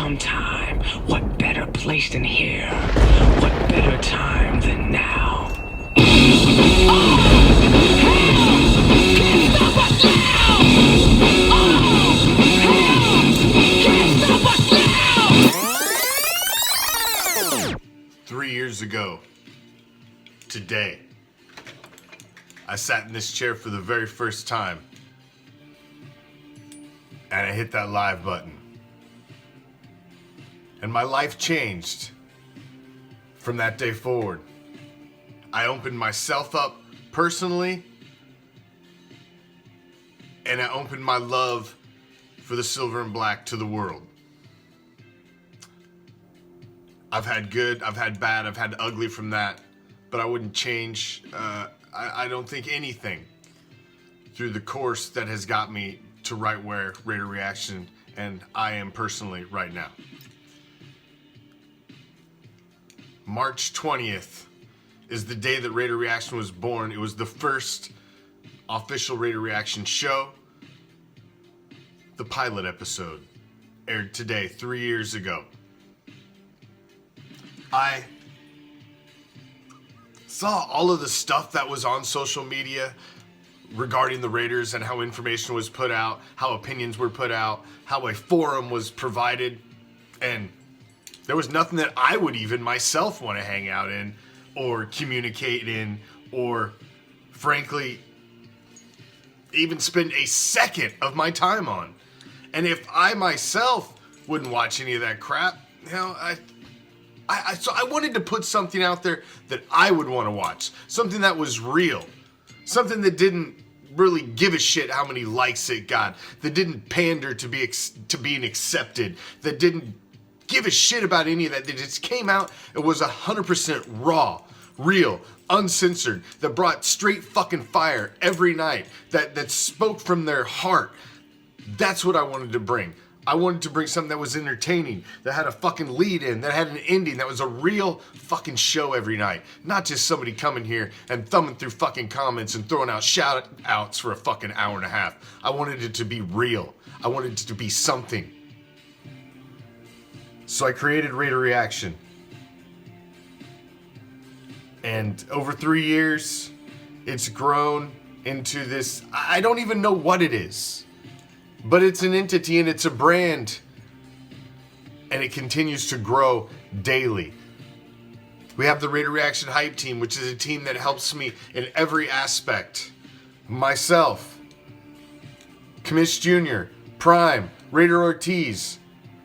sometime. What better place than here? What better time than now? Can't stop us now! Can't stop us now! 3 years ago, today, I sat in this chair for the very first time, and I hit that live button. And my life changed from that day forward. I opened myself up personally, and I opened my love for the silver and black to the world. I've had good, I've had bad, I've had ugly from that, but I wouldn't change, I don't think anything through the course that has got me to right where Raider Reaction and I am personally right now. March 20th is the day that Raider Reaction was born. It was the first official Raider Reaction show. The pilot episode aired today, 3 years ago. I saw all of the stuff that was on social media regarding the Raiders and how information was put out, how opinions were put out, how a forum was provided, and there was nothing that I would even myself want to hang out in or communicate in or, frankly, even spend a second of my time on. And if I myself wouldn't watch any of that crap, so I wanted to put something out there that I would want to watch. Something that was real. Something that didn't really give a shit how many likes it got. That didn't pander to being accepted. That didn't give a shit about any of that. That just came out and was 100% raw, real, uncensored. That brought straight fucking fire every night. That spoke from their heart. That's what I wanted to bring. I wanted to bring something that was entertaining, that had a fucking lead in, that had an ending, that was a real fucking show every night. Not just somebody coming here and thumbing through fucking comments and throwing out shout outs for a fucking hour and a half. I wanted it to be real. I wanted it to be something. So I created Raider Reaction. And over 3 years, it's grown into this, I don't even know what it is. But it's an entity and it's a brand. And it continues to grow daily. We have the Raider Reaction Hype Team, which is a team that helps me in every aspect. Myself, Commish Jr., Prime, Raider Ortiz,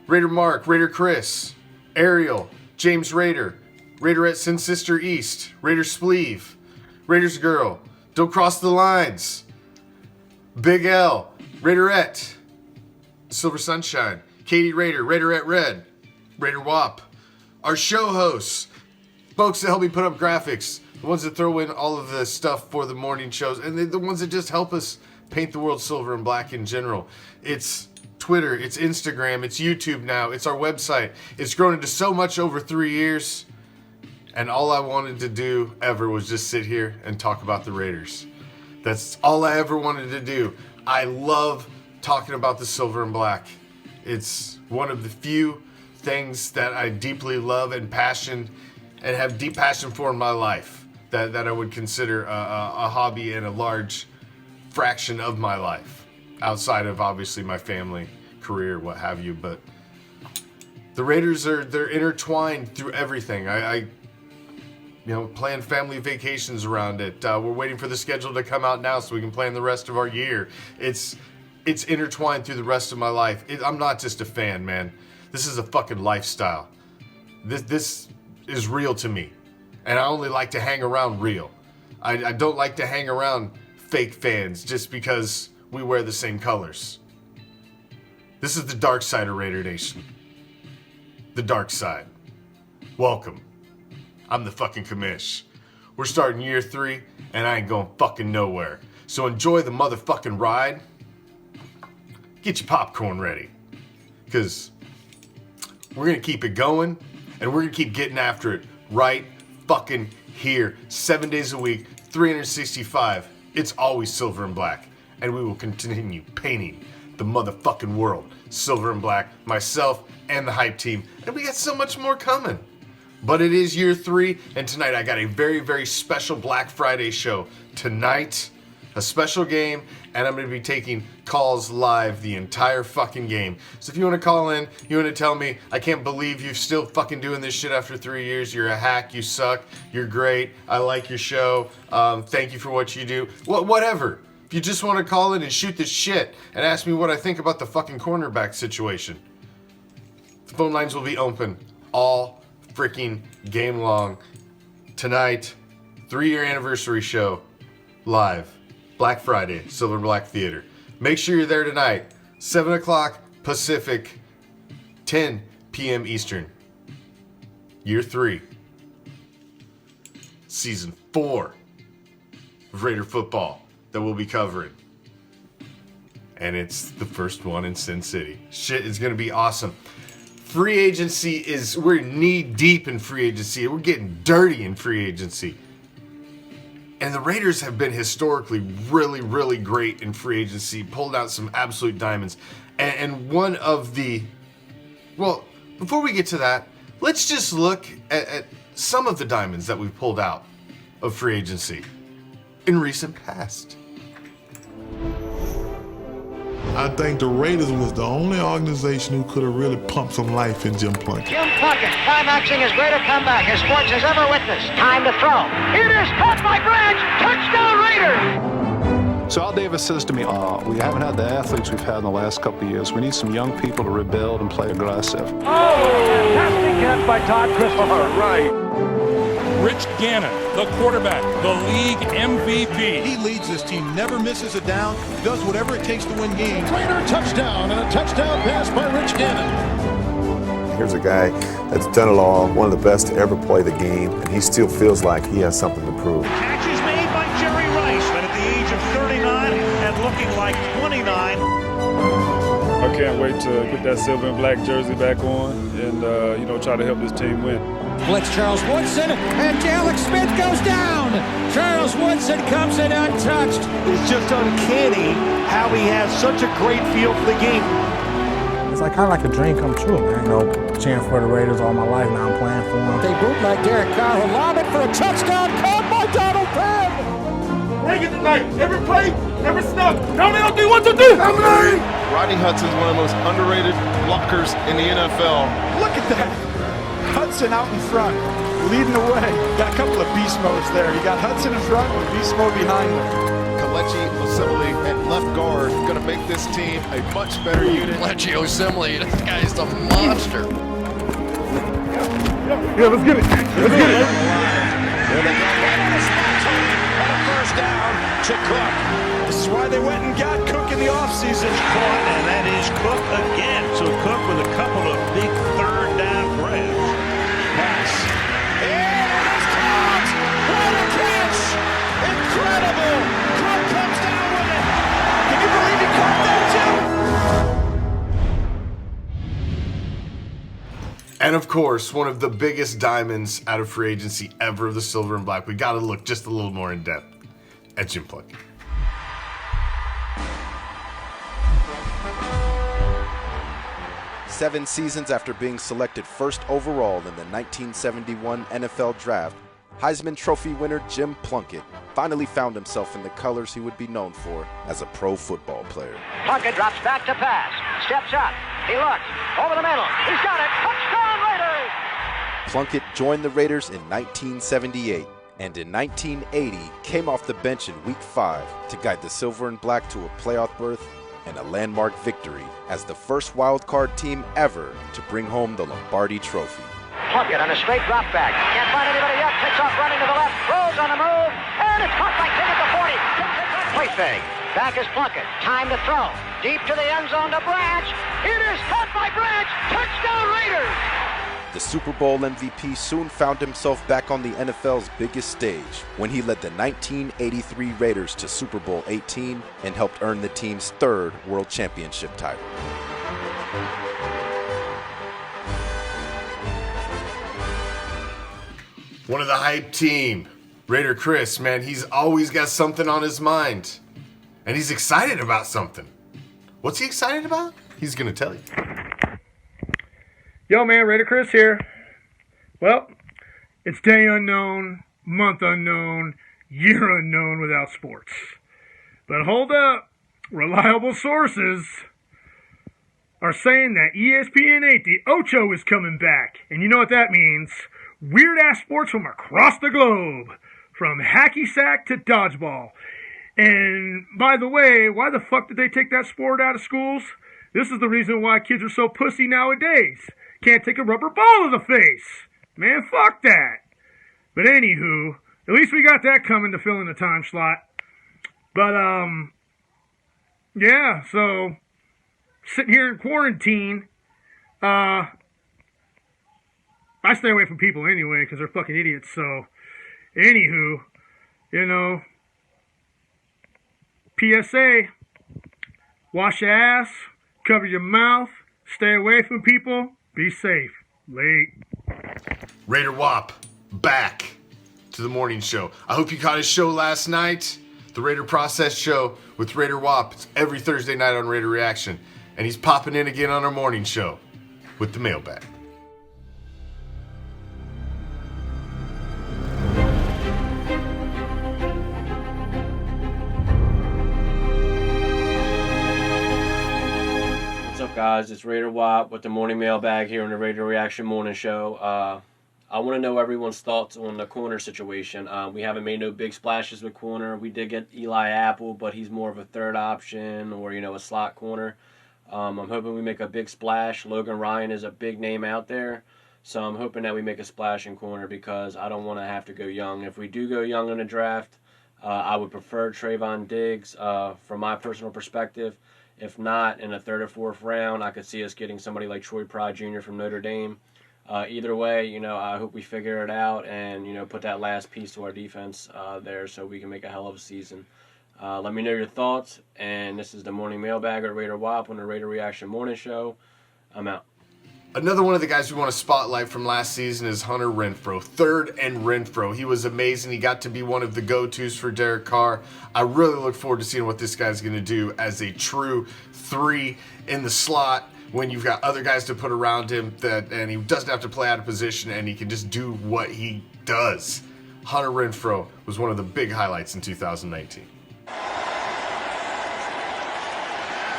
Raider Mark, Raider Chris, Ariel, James Raider, Raiderette Sin Sister East, Raider Spleeve, Raiders Girl, Don't Cross the Lines, Big L, Raiderette, Silver Sunshine, Katie Raider, Raiderette Red, Raider Wop, our show hosts, folks that help me put up graphics, the ones that throw in all of the stuff for the morning shows, and the ones that just help us paint the world silver and black in general. It's Twitter, it's Instagram, it's YouTube now, it's our website. It's grown into so much over 3 years, and all I wanted to do ever was just sit here and talk about the Raiders. That's all I ever wanted to do. I love talking about the silver and black. It's one of the few things that I deeply love and have deep passion for in my life. That I would consider a hobby and a large fraction of my life. Outside of obviously my family, career, what have you. But the Raiders they're intertwined through everything. I plan family vacations around it. We're waiting for the schedule to come out now so we can plan the rest of our year. It's intertwined through the rest of my life. I'm not just a fan, man. This is a fucking lifestyle. This is real to me. And I only like to hang around real. I don't like to hang around fake fans just because we wear the same colors. This is the dark side of Raider Nation. The dark side. Welcome. I'm the fucking Commish. We're starting year 3, and I ain't going fucking nowhere. So enjoy the motherfucking ride. Get your popcorn ready. Because we're going to keep it going, and we're going to keep getting after it right fucking here. 7 days a week, 365. It's always silver and black. And we will continue painting the motherfucking world. Silver and Black, myself, and the hype team. And we got so much more coming. But it is year 3, and tonight I got a very, very special Black Friday show. Tonight, a special game, and I'm going to be taking calls live the entire fucking game. So if you want to call in, you want to tell me, I can't believe you're still fucking doing this shit after 3 years. You're a hack, you suck, you're great, I like your show, thank you for what you do. Whatever. If you just want to call in and shoot this shit and ask me what I think about the fucking cornerback situation, the phone lines will be open all freaking game long. Tonight, 3-year anniversary show, live. Black Friday, Silver and Black Theater. Make sure you're there tonight, 7 o'clock Pacific, 10 p.m. Eastern. Year 3, Season 4 of Raider football that we'll be covering. And it's the first one in Sin City. Shit is going to be awesome. Free agency we're knee deep in free agency. We're getting dirty in free agency. And the Raiders have been historically really, really great in free agency, pulled out some absolute diamonds. And one of the... Well, before we get to that, let's just look at some of the diamonds that we've pulled out of free agency in recent past. I think the Raiders was the only organization who could have really pumped some life in Jim Plunkett. Jim Plunkett climaxing his greatest comeback his sports has ever witnessed. Time to throw. It is caught by Branch. Touchdown Raiders! So Al Davis says to me, we haven't had the athletes we've had in the last couple of years. We need some young people to rebuild and play aggressive. Oh, fantastic catch by Todd Christopher. Right. Rich Gannon, the quarterback, the league MVP. He leads this team, never misses a down, does whatever it takes to win games. Raider touchdown, and a touchdown pass by Rich Gannon. Here's a guy that's done it all, one of the best to ever play the game, and he still feels like he has something to prove. Catch is made by Jerry Rice, but at the age of 39 and looking like 29. I can't wait to put that silver and black jersey back on and, try to help this team win. Blitz Charles Woodson, and Alex Smith goes down. Charles Woodson comes in untouched. It's just uncanny how he has such a great feel for the game. It's kind of like a dream come true, man. Cheering for the Raiders all my life, now I'm playing for them. They bootleg Derek Carr, who lobbed it for a touchdown, caught by Donald Penn. Bring it tonight. Every play, every snap. Now they don't do what to do. Rodney Hudson's one of the most underrated blockers in the NFL. Look at that. Hudson out in front, leading the way. Got a couple of beast modes there. You got Hudson in front and beast mode behind him. Kelechi Osemele at left guard, going to make this team a much better unit. Kelechi Osemele, this guy's a monster. Yeah, let's get it. Let's get it. First down to Cook. This is why they went and got Cook in the offseason. Caught, and that is Cook again. So Cook with a couple of big third down grabs. Pass. It is caught! What a catch! Incredible! Cook comes down with it. Can you believe he caught that too? And of course, one of the biggest diamonds out of free agency ever of the Silver and Black. We got to look just a little more in depth at Jim Plunkett. Seven seasons after being selected first overall in the 1971 NFL Draft, Heisman Trophy winner Jim Plunkett finally found himself in the colors he would be known for as a pro football player. Plunkett drops back to pass. Steps up. He looks. Over the middle. He's got it. Touchdown Raiders! Plunkett joined the Raiders in 1978 and in 1980 came off the bench in Week 5 to guide the Silver and Black to a playoff berth and a landmark victory as the first wild-card team ever to bring home the Lombardi Trophy. Plunkett on a straight drop back. Can't find anybody yet. Takes off running to the left. Throws on the move. And it's caught by King at the 40. Play fake. Back is Plunkett. Time to throw. Deep to the end zone to Branch. It is caught by Branch. Touchdown Raiders! The Super Bowl MVP soon found himself back on the NFL's biggest stage when he led the 1983 Raiders to Super Bowl 18 and helped earn the team's third world championship title. One of the hype team, Raider Chris, man, he's always got something on his mind. And he's excited about something. What's he excited about? He's going to tell you. Yo, man, Raider Chris here. Well, it's day unknown, month unknown, year unknown without sports. But hold up. Reliable sources are saying that ESPN 8, the Ocho, is coming back. And you know what that means. Weird-ass sports from across the globe. From hacky sack to dodgeball. And, by the way, why the fuck did they take that sport out of schools? This is the reason why kids are so pussy nowadays. Can't take a rubber ball to the face. Man, fuck that. But anywho, at least we got that coming to fill in the time slot. But, yeah, so, sitting here in quarantine, I stay away from people anyway, because they're fucking idiots, so, anywho, you know, PSA, wash your ass, cover your mouth, stay away from people, be safe. Late. Raider Wop, back to the morning show. I hope you caught his show last night. The Raider Process Show with Raider Wop. It's every Thursday night on Raider Reaction. And he's popping in again on our morning show with the mailbag. What's up, guys? It's Raider Wop with the morning mailbag here on the Raider Reaction Morning Show. I want to know everyone's thoughts on the corner situation. We haven't made no big splashes with corner. We did get Eli Apple, but he's more of a third option or, a slot corner. I'm hoping we make a big splash. Logan Ryan is a big name out there, so I'm hoping that we make a splash in corner because I don't want to have to go young. If we do go young in the draft, I would prefer Trayvon Diggs from my personal perspective. If not, in the third or fourth round, I could see us getting somebody like Troy Pride Jr. from Notre Dame. Either way, I hope we figure it out and, put that last piece to our defense there so we can make a hell of a season. Let me know your thoughts, and this is the morning mailbag at Raider Wop on the Raider Reaction Morning Show. I'm out. Another one of the guys we want to spotlight from last season is Hunter Renfrow. Third and Renfrow. He was amazing. He got to be one of the go-tos for Derek Carr. I really look forward to seeing what this guy's going to do as a true 3 in the slot when you've got other guys to put around him and he doesn't have to play out of position and he can just do what he does. Hunter Renfrow was one of the big highlights in 2019.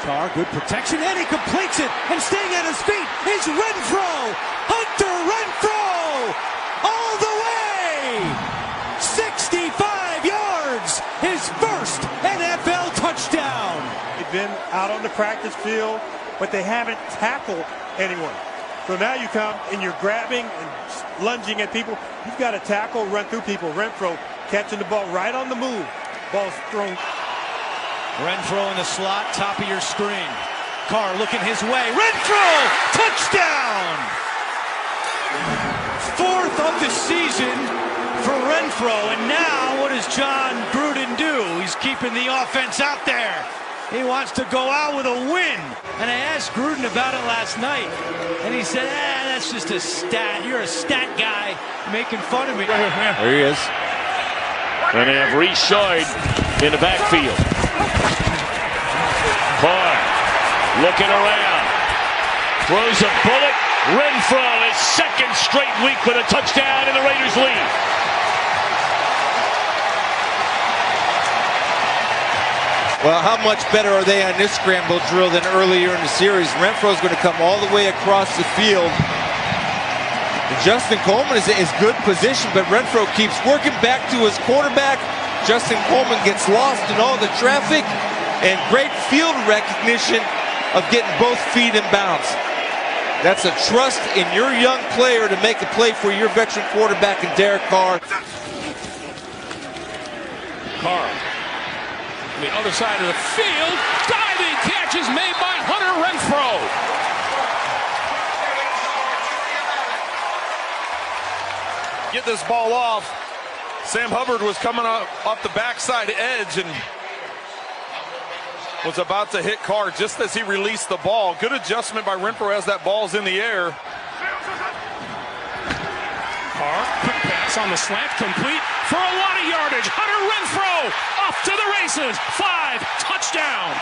Carr, good protection, and he completes it, and staying at his feet is Renfrow! Hunter Renfrow! All the way! 65 yards! His first NFL touchdown! They've been out on the practice field, but they haven't tackled anyone. So now you come and you're grabbing and lunging at people. You've got to tackle, run through people. Renfrow catching the ball right on the move. Ball's thrown. Renfrow in the slot, top of your screen. Carr looking his way. Renfrow! Touchdown! Fourth of the season for Renfrow. And now what does John Gruden do? He's keeping the offense out there. He wants to go out with a win. And I asked Gruden about it last night. And he said, that's just a stat. You're a stat guy making fun of me. There he is. And they have Rashard in the backfield. Carr looking around. Throws a bullet. Renfrow, his second straight week with a touchdown in the Raiders lead. Well, how much better are they on this scramble drill than earlier in the series? Renfrow's going to come all the way across the field. And Justin Coleman is in good position, but Renfrow keeps working back to his quarterback. Justin Coleman gets lost in all the traffic, and great field recognition of getting both feet in bounds. That's a trust in your young player to make a play for your veteran quarterback in Derek Carr. Carr. On the other side of the field, diving catch is made by Hunter Renfrow. Get this ball off. Sam Hubbard was coming off the backside edge and was about to hit Carr just as he released the ball. Good adjustment by Renfrow as that ball's in the air. Carr, quick pass on the slant, complete for a lot of yardage. Hunter Renfrow off to the races. 5, touchdown.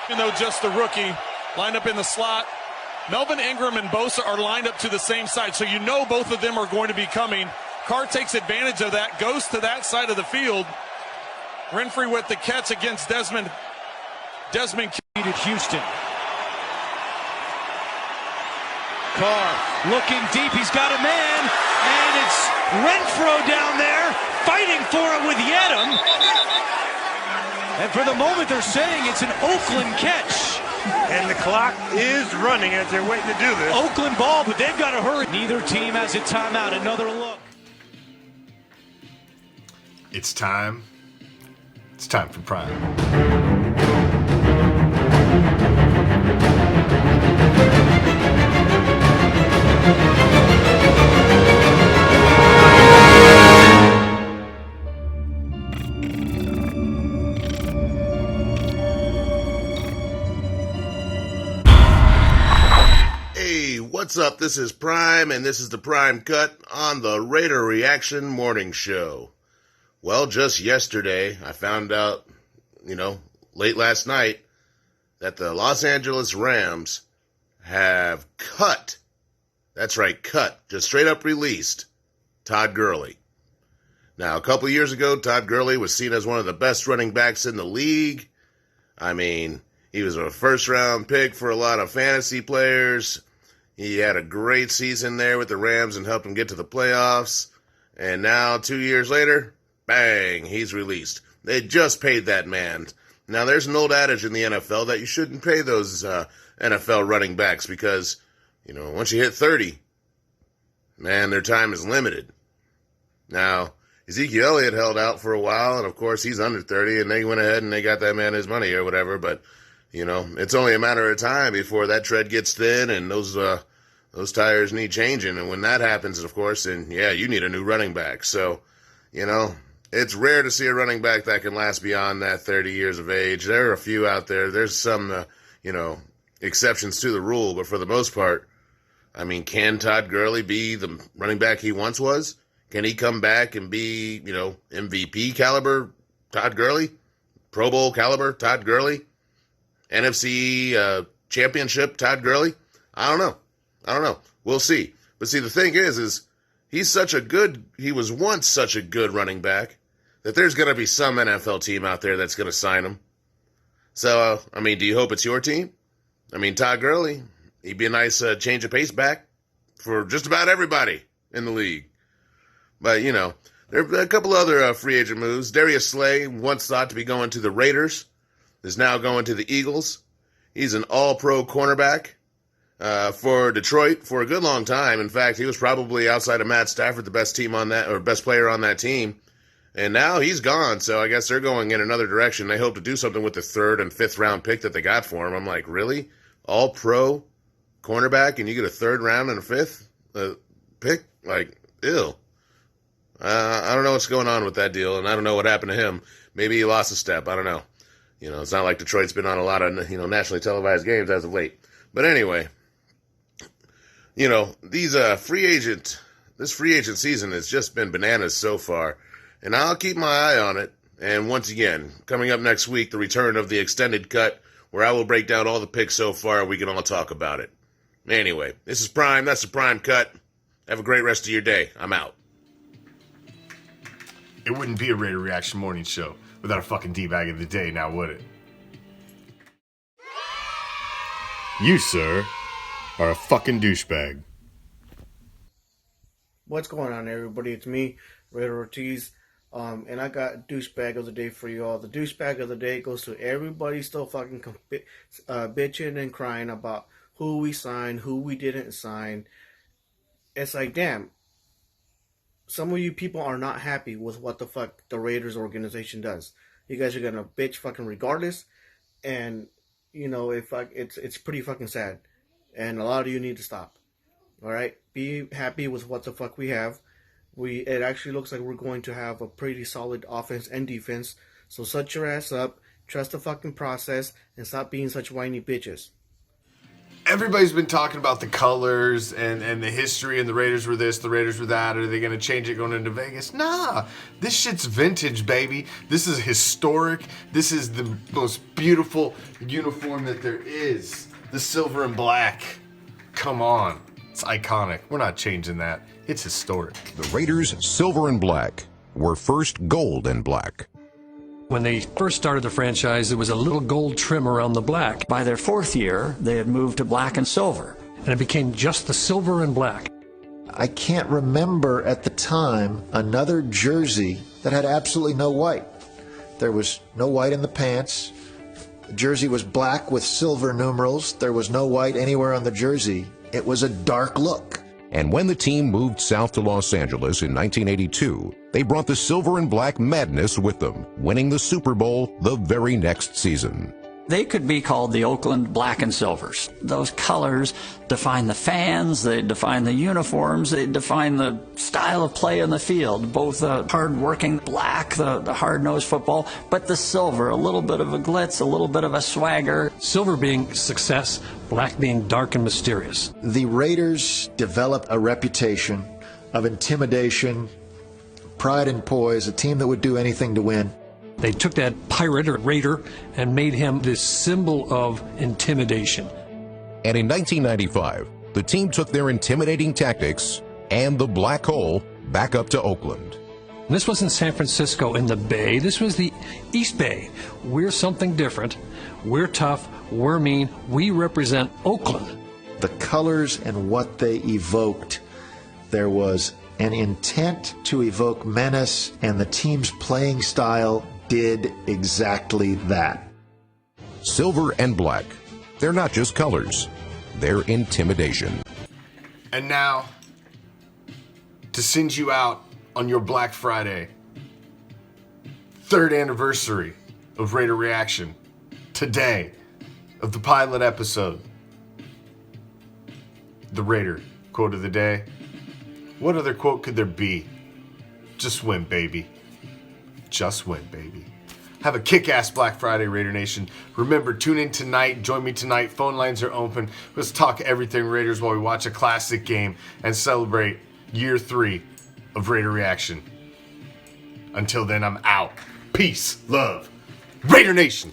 Even though just the rookie lined up in the slot, Melvin Ingram and Bosa are lined up to the same side, so you know both of them are going to be coming. Carr takes advantage of that, goes to that side of the field. Renfrew with the catch against Desmond Defeated Houston. Carr looking deep, he's got a man, and it's Renfrow down there fighting for it with Yedem. And for the moment they're saying it's an Oakland catch. And the clock is running as they're waiting to do this. Oakland ball, but they've got to hurry. Neither team has a timeout. Another look. It's time. It's time for Prime. Hey, what's up? This is Prime, and this is the Prime Cut on the Raider Reaction Morning Show. Well, just yesterday, I found out, late last night, that the Los Angeles Rams have cut, that's right, cut, just straight up released, Todd Gurley. Now, a couple years ago, Todd Gurley was seen as one of the best running backs in the league. I mean, he was a first-round pick for a lot of fantasy players. He had a great season there with the Rams and helped them get to the playoffs. And now, 2 years later, bang, he's released. They just paid that man. Now, there's an old adage in the NFL that you shouldn't pay those NFL running backs because, once you hit 30, man, their time is limited. Now, Ezekiel Elliott held out for a while, and of course, he's under 30, and they went ahead and they got that man his money or whatever, but it's only a matter of time before that tread gets thin and those tires need changing. And when that happens, of course, then, yeah, you need a new running back. So, it's rare to see a running back that can last beyond that 30 years of age. There are a few out there. There's some, exceptions to the rule. But for the most part, I mean, can Todd Gurley be the running back he once was? Can he come back and be, MVP caliber Todd Gurley? Pro Bowl caliber Todd Gurley? NFC championship Todd Gurley? I don't know. We'll see. But see, the thing is he was once such a good running back that there's going to be some NFL team out there that's going to sign him. So, do you hope it's your team? Todd Gurley, he'd be a nice change of pace back for just about everybody in the league. But, there are a couple other free agent moves. Darius Slay, once thought to be going to the Raiders, is now going to the Eagles. He's an all-pro cornerback for Detroit for a good long time. In fact, he was probably, outside of Matt Stafford, the best player on that team. And now he's gone, so I guess they're going in another direction. They hope to do something with the 3rd and 5th round pick that they got for him. I'm like, really? All-pro cornerback, and you get a 3rd round and a 5th pick? Like, ew. I don't know what's going on with that deal, and I don't know what happened to him. Maybe he lost a step. I don't know. It's not like Detroit's been on a lot of, nationally televised games as of late. But anyway, this free agent season has just been bananas so far. And I'll keep my eye on it. And once again, coming up next week, the return of the extended cut, where I will break down all the picks so far and we can all talk about it. Anyway, this is Prime. That's the Prime Cut. Have a great rest of your day. I'm out. It wouldn't be a Raider Reaction Morning Show without a fucking D-bag of the day, now would it? You, sir, are a fucking douchebag. What's going on, everybody? It's me, Raider Ortiz, and I got douchebag of the day for you all. The douchebag of the day goes to everybody still fucking bitching and crying about who we signed, who we didn't sign. It's like, damn. Some of you people are not happy with what the fuck the Raiders organization does. You guys are gonna bitch fucking regardless, and it's pretty fucking sad. And a lot of you need to stop. All right, be happy with what the fuck we have. It actually looks like we're going to have a pretty solid offense and defense. So shut your ass up, trust the fucking process, and stop being such whiny bitches. everybody's been talking about the colors and the history, and the Raiders were this, the Raiders were that. Are they going to change it going into Vegas? Nah, this shit's vintage, baby. This is historic. This is the most beautiful uniform that there is. The silver and black. Come on. It's iconic. We're not changing that. It's historic. The Raiders' silver and black were first gold and black. When they first started the franchise, there was a little gold trim around the black. By their 4th year, they had moved to black and silver. And it became just the silver and black. I can't remember at the time another jersey that had absolutely no white. There was no white in the pants. The jersey was black with silver numerals. There was no white anywhere on the jersey. It was a dark look. And when the team moved south to Los Angeles in 1982, they brought the silver and black madness with them, winning the Super Bowl the very next season. They could be called the Oakland Black and Silvers. Those colors define the fans, they define the uniforms, they define the style of play on the field, both the hard-working black, the hard-nosed football, but the silver, a little bit of a glitz, a little bit of a swagger. Silver being success, black being dark and mysterious. The Raiders developed a reputation of intimidation, pride and poise, a team that would do anything to win. They took that pirate or raider and made him this symbol of intimidation. And in 1995, the team took their intimidating tactics and the black hole back up to Oakland. This wasn't San Francisco in the Bay. This was the East Bay. We're something different. We're tough. We're mean. We represent Oakland. The colors and what they evoked, there was an intent to evoke menace, and the team's playing style did exactly that. Silver and black. They're not just colors. They're intimidation. And now, to send you out on your Black Friday, 3rd anniversary of Raider Reaction, today, of the pilot episode, the Raider quote of the day. What other quote could there be? Just win, baby. Just win, baby. Have a kick-ass Black Friday, Raider Nation. Remember, tune in tonight. Join me tonight. Phone lines are open. Let's talk everything Raiders while we watch a classic game and celebrate year 3 of Raider Reaction. Until then, I'm out. Peace, love, Raider Nation.